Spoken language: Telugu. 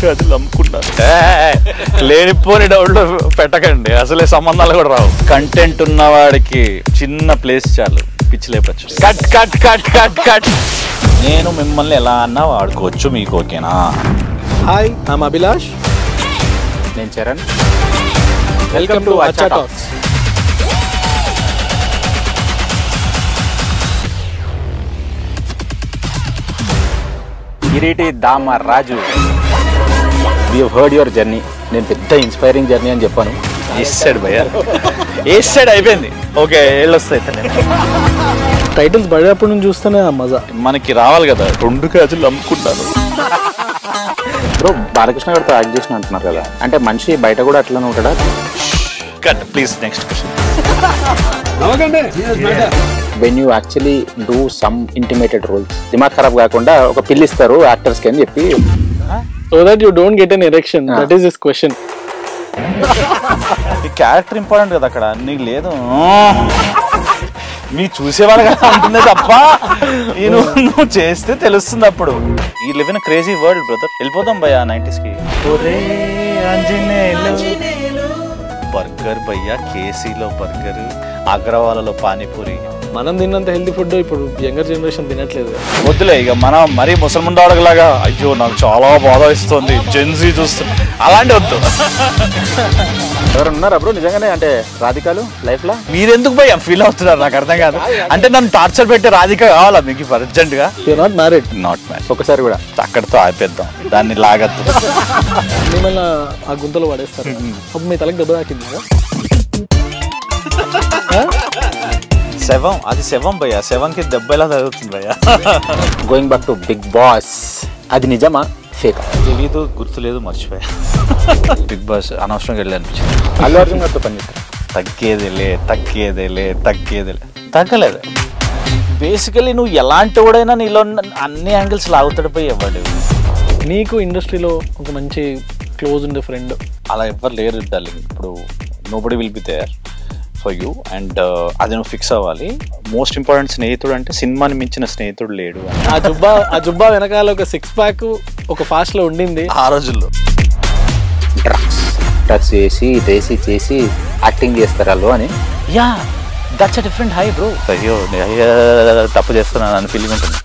గాజులు అమ్ముకున్నాను. లేనిపోని డౌట్లు పెట్టకండి, అసలే సంబంధాలు కూడా రావు. కంటెంట్ ఉన్నవాడికి చిన్న ప్లేస్ చాలు, పిచ్చి లేపచ్చు. Cut cut cut cut cut. నేను మిమ్మల్ని ఎలా అన్నా వాడుకోవచ్చు, మీకు ఓకేనా? Hi, I'm Abhilash. నేను Charan. Welcome to Accha talks. Kireeti Damaraju, we heard your journey. నేను పెద్ద ఇన్స్పైరింగ్ జర్నీ అని చెప్పాను. వేసాడు భయ్యా, వేసాడు, అయిపోయింది. ఓకే, వెళ్ళొస్తాయి. టైటిల్స్ పడేటప్పుడు నుంచి చూస్తేనే ఆ మజా మనకి రావాలి కదా. 2 గాజులు అమ్ముకుంటాను. బ్రో, బాలకృష్ణ గారితో యాక్ట్ చేసిన అంటున్నారు కదా, అంటే మనిషి బయట కూడా అట్లనే ఉంటాడా? Cut please. Next question. When you actually do some intimated roles, దిమాగ్ ఖరాబ్ కాకుండా ఒక పిల్లి ఇస్తారు యాక్టర్స్ కి అని చెప్పి, so that you don't get an erection. That is this question. ఈ క్యారెక్టర్ ఇంపార్టెంట్ కదా అక్కడ, నీకు లేదు. మీ చూసేవాళ్ళు కదా ఉంటుందే తప్ప నువ్వు చేస్తే తెలుస్తుంది అప్పుడు. ఈ live in crazy world brother. వెళ్ళిపోదాం భయ్యా 90s కి. బర్గర్ భయ్యా, కేసీలో బర్గర్, అగ్రవాలలో పానీపూరి. మనం తిన్నంత హెల్తీ ఫుడ్ ఇప్పుడు యంగర్ జనరేషన్ తినట్లేదు. వద్దులే ఇక, మనం మరీ ముసల్ముండాడులాగా అయ్యో నాకు చాలా బాధ ఇస్తుంది జెన్జీ చూస్తుంది, అలాంటి వద్దు. ఎవరు ఉన్నారా బ్రో నిజంగానే, అంటే రాధికాలు లైఫ్ లా? మీరెందుకు భయ్యా ఫీల్ అవుతున్నారు, నాకు అర్థం కాదు. అంటే నన్ను టార్చర్ పెట్టే రాధిక కావాలా మీకు అర్జెంట్ గా? You are not married. Not married. ఒకసారి కూడా అక్కడితో ఆపేద్దాం, దాన్ని లాగద్దు. మిమ్మల్ని ఆ గుంతలో పడేస్తారు. అప్పుడు మీ తలకు దెబ్బ తాకింది కదా. శవం, అది శవం భయ్యా. శవంకి దెబ్బ ఎలా తగ్గుతుంది భయ్యా? Going back to Bigg Boss, అది నిజమా ఫేక్? తెలీదు, గుర్తులేదు, మర్చిపోయా. బిగ్ బాస్ అనవసరంగా వెళ్ళాను. అల్లు అర్జున్ గారితో పనిచేస్తారు. తగ్గేదేలే తగ్గేదేలే తగ్గేదేలే, తగ్గలేదు. బేసికలీ నువ్వు ఎలాంటి వాడైనా నీలో అన్ని యాంగిల్స్ లాగుతాడు పోయి ఇవ్వడు. నీకు ఇండస్ట్రీలో ఒక మంచి క్లోజ్ ఉండే ఫ్రెండ్ అలా ఎవ్వరు లేరు డార్లింగ్. ఇప్పుడు nobody will be there for you, and అది నువ్వు ఫిక్స్ అవ్వాలి. మోస్ట్ ఇంపార్టెంట్ స్నేహితుడు అంటే సినిమాని మించిన స్నేహితుడు లేడు. ఆ జుబ్బా వెనకాల ఒక 6 ప్యాక్ ఒక ఫాస్ట్ లో ఉండింది ఆ రోజుల్లో. డ్రగ్స్ చేసి యాక్టింగ్ చేస్తారు వాళ్ళు అని. Yeah, that's a different hi bro. అయ్యో తప్పు చేస్తున్నాను అని ఫీలింగ్ ఉంటుంది.